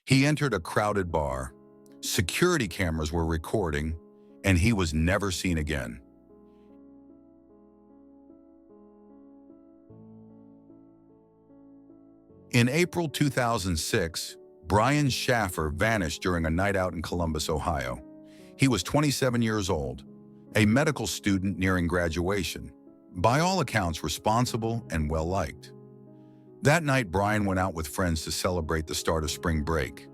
He entered a crowded bar. Security cameras were recording, and he was never seen again. In April 2006, Brian Shaffer vanished during a night out in Columbus, Ohio. He was 27 years old, a medical student nearing graduation, by all accounts responsible and well-liked. That night, Brian went out with friends to celebrate the start of spring break.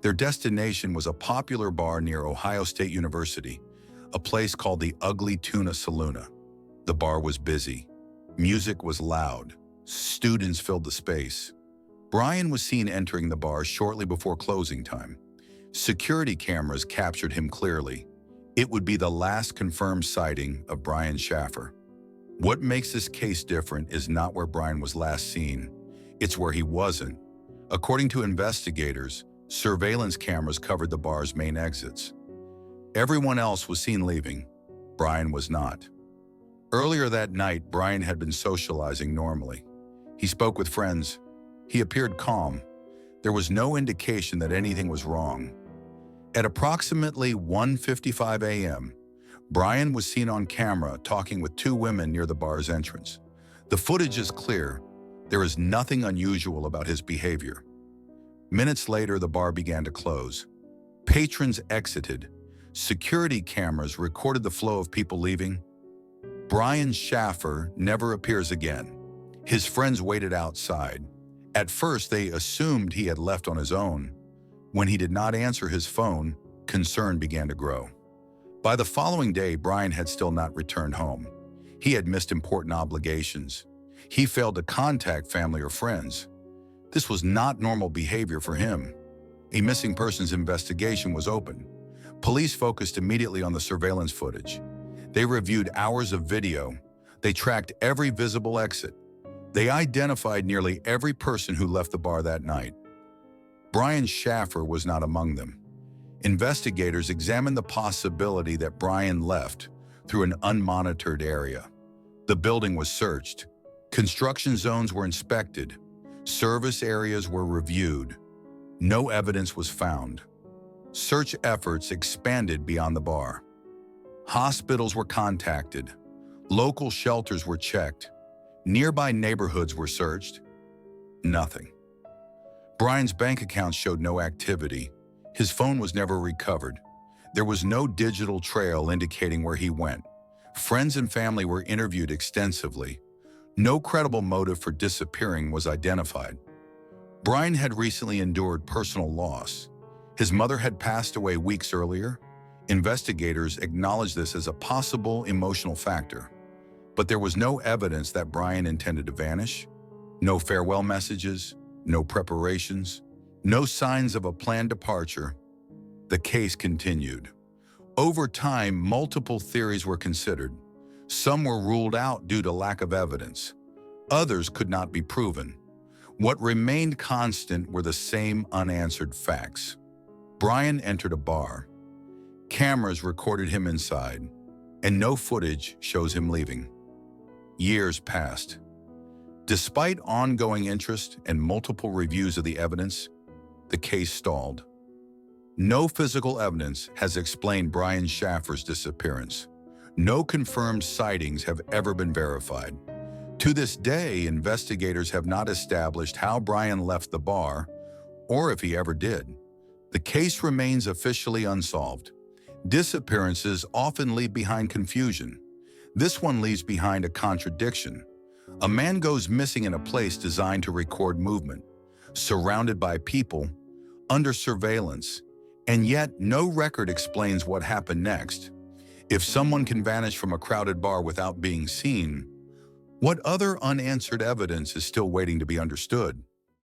Their destination was a popular bar near Ohio State University, a place called the Ugly Tuna Saloon. The bar was busy. Music was loud. Students filled the space. Brian was seen entering the bar shortly before closing time. Security cameras captured him clearly. It would be the last confirmed sighting of Brian Shaffer. What makes this case different is not where Brian was last seen. It's where he wasn't. According to investigators, surveillance cameras covered the bar's main exits. Everyone else was seen leaving. Brian was not. Earlier that night, Brian had been socializing normally. He spoke with friends. He appeared calm. There was no indication that anything was wrong. At approximately 1:55 a.m., Brian was seen on camera talking with two women near the bar's entrance. The footage is clear. There is nothing unusual about his behavior. Minutes later, the bar began to close. Patrons exited. Security cameras recorded the flow of people leaving. Brian Shaffer never appears again. His friends waited outside. At first, they assumed he had left on his own. When he did not answer his phone, concern began to grow. By the following day, Brian had still not returned home. He had missed important obligations. He failed to contact family or friends. This was not normal behavior for him. A missing persons investigation was opened. Police focused immediately on the surveillance footage. They reviewed hours of video. They tracked every visible exit. They identified nearly every person who left the bar that night. Brian Shaffer was not among them. Investigators examined the possibility that Brian left through an unmonitored area. The building was searched. Construction zones were inspected. Service areas were reviewed. No evidence was found. Search efforts expanded beyond the bar. Hospitals were contacted. Local shelters were checked. Nearby neighborhoods were searched. Nothing. Brian's bank account showed no activity. His phone was never recovered. There was no digital trail indicating where he went. Friends and family were interviewed extensively. No credible motive for disappearing was identified. Brian had recently endured personal loss. His mother had passed away weeks earlier. Investigators acknowledged this as a possible emotional factor. But there was no evidence that Brian intended to vanish. No farewell messages, no preparations, no signs of a planned departure. The case continued. Over time, multiple theories were considered. Some were ruled out due to lack of evidence. Others could not be proven. What remained constant were the same unanswered facts. Brian entered a bar. Cameras recorded him inside, and no footage shows him leaving. Years passed. Despite ongoing interest and multiple reviews of the evidence, the case stalled. No physical evidence has explained Brian Shaffer's disappearance. No confirmed sightings have ever been verified. To this day, investigators have not established how Brian left the bar, or if he ever did. The case remains officially unsolved. Disappearances often leave behind confusion. This one leaves behind a contradiction. A man goes missing in a place designed to record movement, surrounded by people, under surveillance, and yet no record explains what happened next. If someone can vanish from a crowded bar without being seen, what other unanswered evidence is still waiting to be understood?